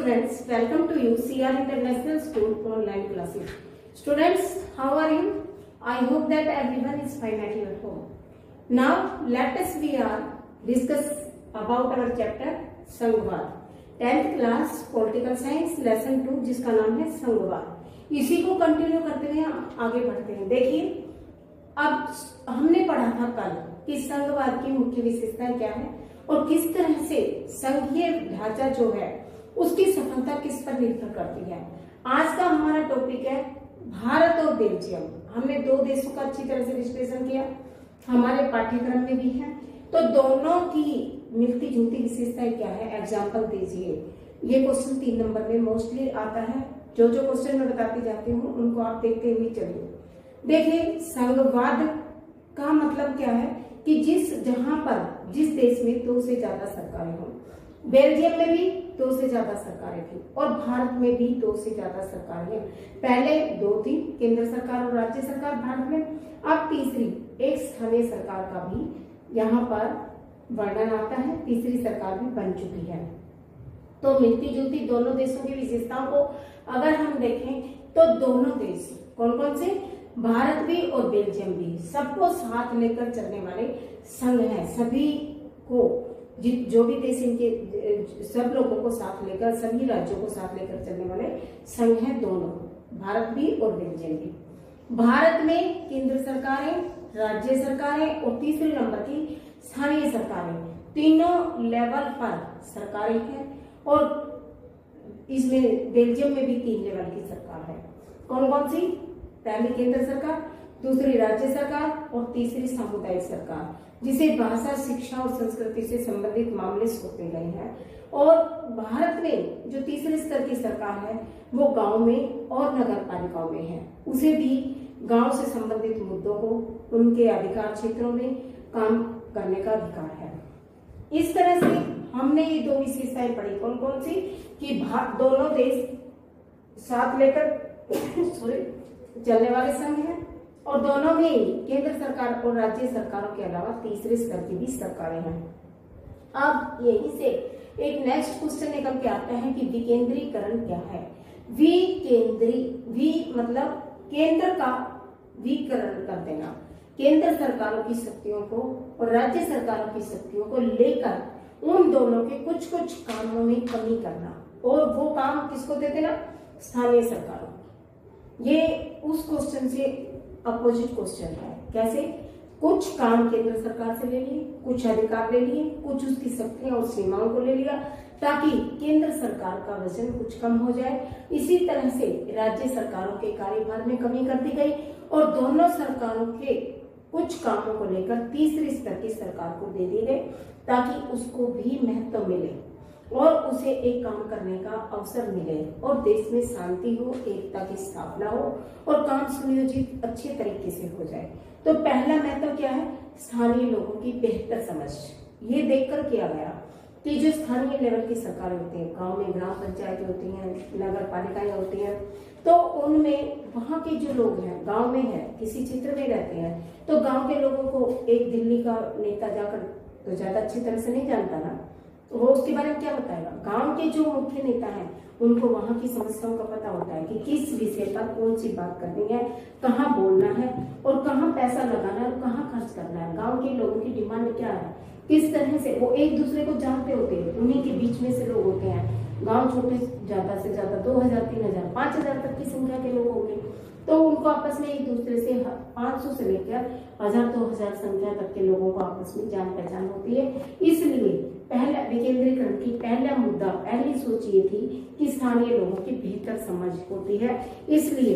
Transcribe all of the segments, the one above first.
students, welcome to you CR International School online classes. Students, how are you? I hope that everyone is fine at your home. Now let us discuss about our chapter संघवाद, 10th class political science lesson 2 जिसका नाम है संघवाद। इसी को continue करते हुए आगे बढ़ते हैं। देखिए, अब हमने पढ़ा था कल कि संघवाद की मुख्य विशेषताएं क्या है और किस तरह से संघीय ढांचा जो है उसकी सफलता किस पर निर्भर करती है। आज का हमारा टॉपिक है भारत और बेल्जियम। हमने दो देशों का अच्छी तरह से विश्लेषण किया, हमारे पाठ्यक्रम में भी है। तो दोनों की मिलती जुलती विशेषताएं क्या है, एग्जाम्पल दीजिए। ये क्वेश्चन 3 नंबर में मोस्टली आता है। जो जो क्वेश्चन मैं बताती जाती हूँ उनको आप देखते हुए चलिए। देखिए, संघवाद का मतलब क्या है कि जिस देश में 2 से ज्यादा सरकारें हों, बेल्जियम में भी 2 से ज्यादा सरकारें थी और भारत में भी 2 से ज्यादा सरकारें हैं। पहले 2 थी, केंद्र सरकार और राज्य सरकार भारत में, अब तीसरी एक स्थानीय सरकार का भी यहाँ पर वर्णन आता है। तीसरी सरकार भी बन चुकी है। तो मिलती जुलती दोनों देशों की विशेषताओं को अगर हम देखें तो दोनों देश कौन कौन से, भारत भी और बेल्जियम भी, सबको साथ लेकर चलने वाले संघ है। सभी को जो भी देश इनके सब लोगों को साथ लेकर, सभी राज्यों को साथ लेकर चलने वाले संघ है दोनों, भारत भी और बेल्जियम भी। भारत में केंद्र सरकारें, राज्य सरकारें और तीसरे नंबर की स्थानीय सरकारें, तीनों लेवल पर सरकारें हैं। और इसमें बेल्जियम में भी 3 लेवल की सरकार है। कौन कौन सी, पहली केंद्र सरकार, दूसरी राज्य सरकार और तीसरी सामुदायिक सरकार, जिसे भाषा, शिक्षा और संस्कृति से संबंधित मामले सौंपे गए हैं। और भारत में जो तीसरे स्तर की सरकार है वो गांव में और नगर पालिकाओं में है। उसे भी गांव से संबंधित मुद्दों को उनके अधिकार क्षेत्रों में काम करने का अधिकार है। इस तरह से हमने ये 2 विशेषताएं पढ़ी, कौन कौन सी, कि दोनों देश साथ लेकर चलने वाले संघ हैं और दोनों में केंद्र सरकार और राज्य सरकारों के अलावा तीसरे स्तर की भी सरकारें हैं। अब यहीं से एक नेक्स्ट क्वेश्चन निकल के आता है कि विकेंद्रीकरण क्या है। वी मतलब केंद्र का विकरण कर देना, केंद्र सरकारों की शक्तियों को और राज्य सरकारों की शक्तियों को लेकर उन दोनों के कुछ कुछ कामों में कमी करना, और वो काम किसको दे देना, स्थानीय सरकारों। ये उस क्वेश्चन से अपोजिट क्वेश्चन है। कैसे, कुछ काम केंद्र सरकार से ले लिए, कुछ अधिकार ले लिए, कुछ उसकी शक्तियां और सीमाओं को ले लिया ताकि केंद्र सरकार का वजन कुछ कम हो जाए। इसी तरह से राज्य सरकारों के कार्यभार में कमी कर दी गई और दोनों सरकारों के कुछ कामों को लेकर तीसरे स्तर की सरकार को दे दी गई ताकि उसको भी महत्व मिले और उसे एक काम करने का अवसर मिले और देश में शांति हो, एकता की स्थापना हो और काम सुनियोजित अच्छे तरीके से हो जाए। तो पहला महत्व क्या है, स्थानीय लोगों की बेहतर समझ। ये देखकर किया गया कि जो स्थानीय लेवल की सरकारें होती हैं, गांव में ग्राम पंचायतें होती हैं, नगर पालिकाएं होती हैं, तो उनमें वहां के जो लोग हैं, गांव में है, किसी क्षेत्र में रहते हैं, तो गांव के लोगों को एक दिल्ली का नेता जाकर तो ज्यादा अच्छी तरह से नहीं जानता ना, तो वो उसके बारे में क्या बताएगा। गांव के जो मुख्य नेता हैं उनको वहां की समस्याओं का पता होता है कि किस विषय पर कौन सी बात करनी है, कहाँ बोलना है और कहाँ पैसा लगाना है और कहाँ खर्च करना है। गांव के लोगों की डिमांड क्या है, किस तरह से वो एक दूसरे को जानते होते हैं, उन्हीं के बीच में से लोग होते हैं। गांव छोटे, ज्यादा से ज्यादा 2000, 3000, 5000 तक की संख्या के लोग होंगे, तो उनको आपस में एक दूसरे से 500 से लेकर 1000, 2000 संख्या तक के लोगों को आपस में जान पहचान होती है। इसलिए पहला विकेंद्रीकरण की पहला मुद्दा, पहली सोच ये थी कि स्थानीय लोगों की बेहतर समझ होती है, इसलिए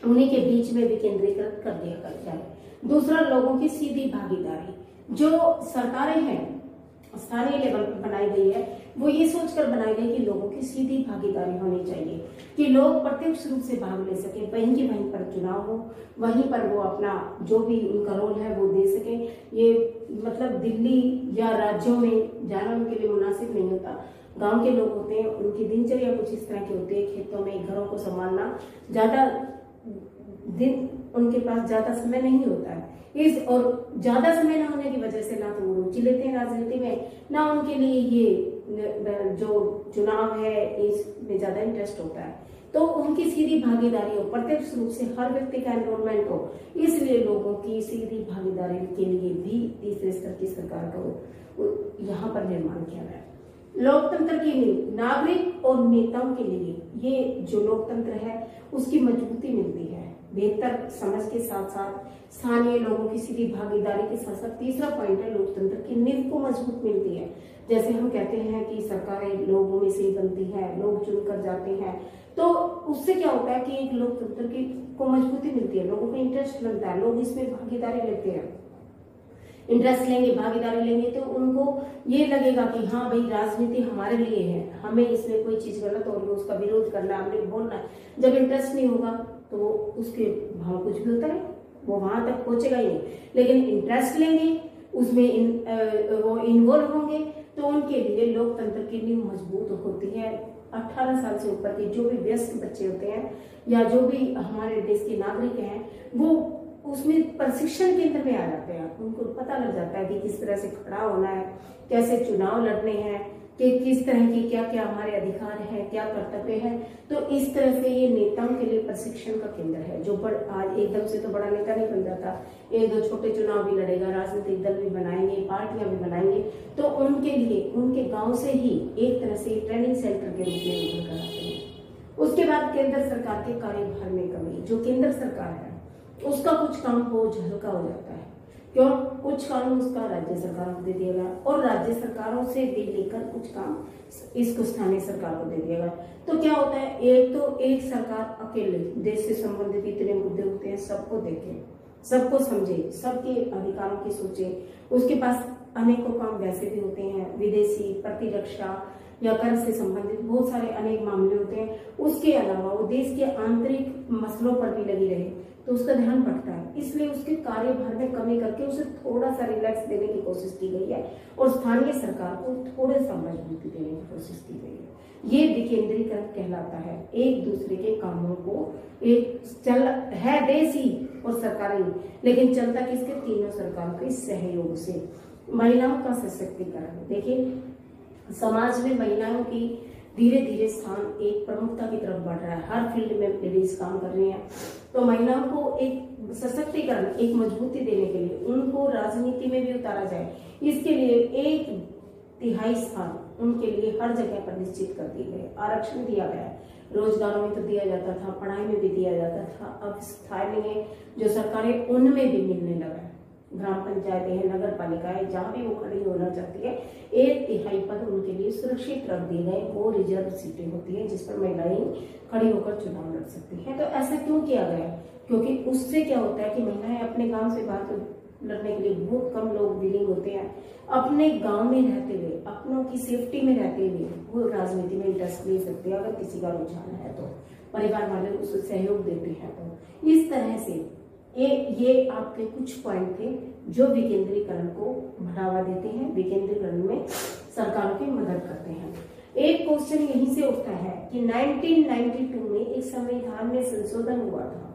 उन्हीं के बीच में विकेंद्रीकरण कर दिया जाए। दूसरा, लोगों की सीधी भागीदारी। जो सरकारें हैं स्थानीय लेवल पर बनाई गई है वो ये सोचकर बनाई गई कि लोगों की सीधी भागीदारी होनी चाहिए, कि लोग प्रत्यक्ष रूप से भाग ले सके, वहीं की वहीं पर चुनाव हो, वहीं पर वो अपना जो भी उनका रोल है वो दे सके। ये मतलब दिल्ली या राज्यों में जाना उनके लिए मुनासिब नहीं होता। गांव के लोग होते हैं, उनकी दिनचर्या कुछ इस तरह की होती है, खेतों में घरों को संभालना, ज्यादा दिन उनके पास ज्यादा समय नहीं होता है। इस और ज्यादा समय न होने की वजह से ना तो वो रुचि लेते हैं राजनीति में, ना उनके लिए ये जो चुनाव है इसमें ज्यादा इंटरेस्ट होता है, तो उनकी सीधी भागीदारी हो, प्रत्यक्ष रूप से हर व्यक्ति का एनरोलमेंट हो, इसलिए लोगों की सीधी भागीदारी के लिए भी तीसरे स्तर की सरकार का यहाँ पर निर्माण किया गया है। लोकतंत्र की नींव नागरिक और नेताओं के लिए ये जो लोकतंत्र है उसकी मजबूती मिलती है बेहतर समझ के साथ साथ स्थानीय लोगों की सीधी भागीदारी के साथ साथ। तीसरा पॉइंट है लोकतंत्र की नींव को मजबूत मिलती है। जैसे हम कहते हैं कि सरकारें लोगों में से ही बनती है, लोग चुनकर जाते हैं, तो उससे क्या होता है कि एक लोकतंत्र की को मजबूती मिलती है, लोगों को इंटरेस्ट मिलता है, लोग इसमें भागीदारी लेते हैं। इंटरेस्ट लेंगे, भागीदारी लेंगे तो उनको ये लगेगा कि हाँ भाई राजनीति हमारे लिए है, हमें इसमें कोई चीज गलत हो रही है उसका विरोध करना है, हमने बोलना है। जब इंटरेस्ट नहीं होगा तो उसके भाव कुछ भी होता है वो वहां तक पहुंचेगा ही नहीं। लेकिन इंटरेस्ट लेंगे, उसमें वो इन्वॉल्व होंगे तो उनके लिए लोकतंत्र की नींव मजबूत होती है। 18 साल से ऊपर के जो भी वयस्क बच्चे होते हैं या जो भी हमारे देश के नागरिक हैं वो उसमें प्रशिक्षण केंद्र में आ जाते हैं, उनको पता लग जाता है कि किस तरह से खड़ा होना है, कैसे चुनाव लड़ने हैं, कि किस तरह की क्या क्या हमारे अधिकार है, क्या कर्तव्य है। तो इस तरह से ये नेताओं के लिए प्रशिक्षण का केंद्र है। जो आज एकदम से तो बड़ा नेता नहीं बन जाता, एक दो छोटे चुनाव भी लड़ेगा, राजनीतिक दल भी बनाएंगे, पार्टियां भी बनाएंगे, तो उनके लिए उनके गांव से ही एक तरह से ट्रेनिंग सेंटर के रूप में उभर कर आते हैं। उसके बाद केंद्र सरकार के कार्यभार में कमी। जो केंद्र सरकार है उसका कुछ काम बोझ हल्का हो जाता है, क्यों? कुछ काम उसका राज्य सरकारों को दे दिया गया और राज्य सरकारों से भी लेकर कुछ काम इसको स्थानीय सरकार को दे दिया गया। तो क्या होता है, एक सरकार अकेले देश से संबंधित इतने मुद्दे होते हैं, सबको देखे, सबको समझे, सबके अधिकारों की सोचे। उसके पास अनेकों काम वैसे भी होते हैं, विदेशी, प्रतिरक्षा या कर से संबंधित बहुत सारे अनेक मामले होते हैं। उसके अलावा वो देश के आंतरिक मसलों पर भी लगी रहे तो उसका ध्यान भटकता है, इसलिए उसके कार्यभार में कमी करके उसे थोड़ा सा रिलैक्स देने की कोशिश की गई है और स्थानीय सरकार को थोड़े सा मजबूती देने की कोशिश की गई है। ये विकेंद्रीकरण कहलाता है। एक दूसरे के कामों को एक चल है देश ही और सरकारें ही, लेकिन चलता किसके? तीनों सरकारों के सहयोग से। महिलाओं का सशक्तिकरण, देखिए समाज में महिलाओं की धीरे धीरे स्थान एक प्रमुखता की तरफ बढ़ रहा है, हर फील्ड में लेडीज काम कर रही हैं। तो महिलाओं को एक सशक्तिकरण, एक मजबूती देने के लिए उनको राजनीति में भी उतारा जाए, इसके लिए 1/3 स्थान उनके लिए हर जगह पर निश्चित कर दिए गए। आरक्षण दिया गया है, रोजगारों में तो दिया जाता था, पढ़ाई में भी दिया जाता था, अब स्थानीय जो सरकारें उनमें भी मिलने लगा है। ग्राम पंचायतें हैं, नगर पालिकाएं, जहां भी वो खड़ी होना चाहती है 1/3 पद उनके लिए सुरक्षित रख दिए गए। वो रिजर्व सीटें होती है जिस पर महिलाएं खड़ी होकर चुनाव लड़ सकती हैं। तो ऐसा क्यों किया गया? क्योंकि उससे क्या होता है कि महिलाएं अपने गांव से बाहर तो लड़ने के लिए बहुत कम लोग विलिंग होते हैं। अपने गांव में रहते हुए, अपनों की सेफ्टी में रहते हुए वो राजनीति में इंटरेस्ट ले सकते हैं अगर किसी का रुझान है तो, परिवार वाले उसे सहयोग देते हैं तो। इस तरह से ये आपके कुछ पॉइंट थे जो विकेंद्रीकरण को बढ़ावा देते हैं, विकेंद्रीकरण में सरकारों की मदद करते हैं। एक क्वेश्चन यहीं से उठता है कि 1992 में एक संविधान में संशोधन हुआ था।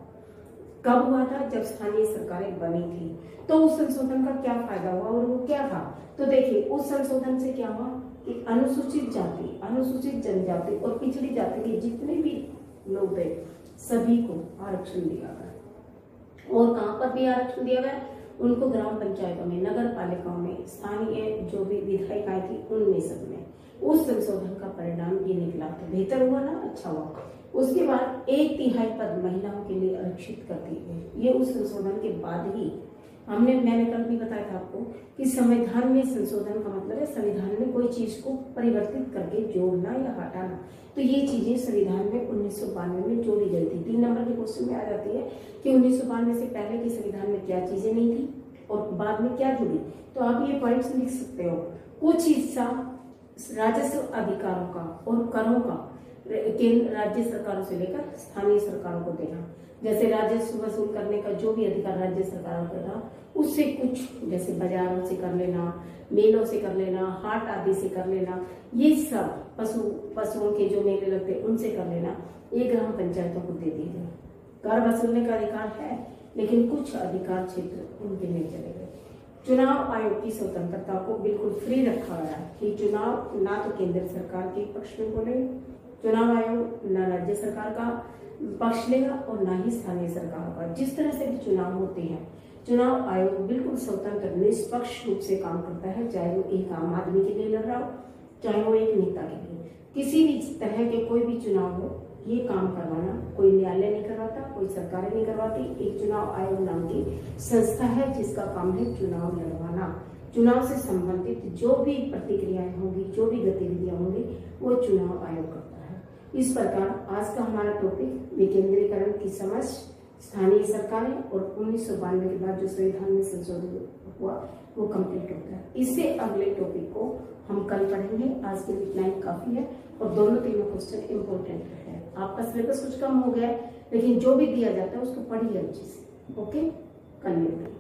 कब हुआ था? जब स्थानीय सरकारें बनी थी। तो उस संशोधन का क्या फायदा हुआ और वो क्या था? तो देखिए उस संशोधन से क्या हुआ कि अनुसूचित जाति, अनुसूचित जनजाति और पिछड़ी जाति के जितने भी लोग थे सभी को आरक्षण दिया गया। और कहां पर भी आरक्षण दिया गया? उनको ग्राम पंचायतों में, नगर पालिकाओं में, स्थानीय जो भी विधायिकाएं थी उनमें सब में। उस संशोधन का परिणाम ये निकला, तो बेहतर हुआ ना, अच्छा हुआ। उसके बाद 1/3 पद महिलाओं के लिए आरक्षित कर दिए गए। ये उस संशोधन के बाद ही मैंने कल भी बताया था आपको कि संविधान में संशोधन का मतलब है संविधान में कोई चीज को परिवर्तित करके जोड़ना या हटाना। तो ये चीजें संविधान में 1992 में जोड़ी गई थी। 3 नंबर के क्वेश्चन में आ जाती है कि 1992 से पहले के संविधान में क्या चीजें नहीं थी और बाद में क्या जुड़ी। तो आप ये पॉइंट्स लिख सकते हो। कुछ हिस्सा राजस्व अधिकारों का और करों का केंद्र राज्य सरकारों से लेकर स्थानीय सरकारों को देना। जैसे राजस्व वसूल करने का जो भी अधिकार राज्य सरकारों को था, उससे कुछ जैसे बाजारों से कर लेना, मेलों से कर लेना, हाट आदि से कर लेना, ये सब पशुओं के जो मेले लगते उनसे कर लेना, ये ग्राम पंचायतों को दे दिए गए। कर वसूलने का अधिकार है लेकिन कुछ अधिकार क्षेत्र उनके नहीं चले गए। चुनाव आयोग की स्वतंत्रता को बिल्कुल फ्री रखा गया कि चुनाव ना तो केंद्र सरकार के पक्ष में बोले, चुनाव आयोग ना राज्य सरकार का पक्ष लेगा और ना ही स्थानीय सरकार का। जिस तरह से भी चुनाव होते हैं, चुनाव आयोग बिल्कुल स्वतंत्र निष्पक्ष रूप से काम करता है, चाहे वो एक आम आदमी के लिए लड़ रहा हो, चाहे वो एक नेता के लिए। किसी भी तरह के कोई भी चुनाव हो, ये काम करवाना कोई न्यायालय नहीं करवाता, कोई सरकारें नहीं करवाती। एक चुनाव आयोग नाम की संस्था है जिसका काम है चुनाव लड़वाना। चुनाव से संबंधित जो भी प्रतिक्रियाएं होंगी, जो भी गतिविधियां होंगी, वो चुनाव आयोग करता है। इस प्रकार आज का हमारा टॉपिक विकेंद्रीकरण की समझ, स्थानीय सरकारें और 1992 के बाद जो संविधान में संशोधन हुआ वो कंप्लीट होता है। इससे अगले टॉपिक को हम कल पढ़ेंगे। आज के लिए इतना ही काफी है और दोनों तीनों क्वेश्चन इम्पोर्टेंट है। आपका सिलेबस कुछ कम हो गया है, लेकिन जो भी दिया जाता है उसको पढ़िए अच्छे से। ओके, कल मिलते हैं।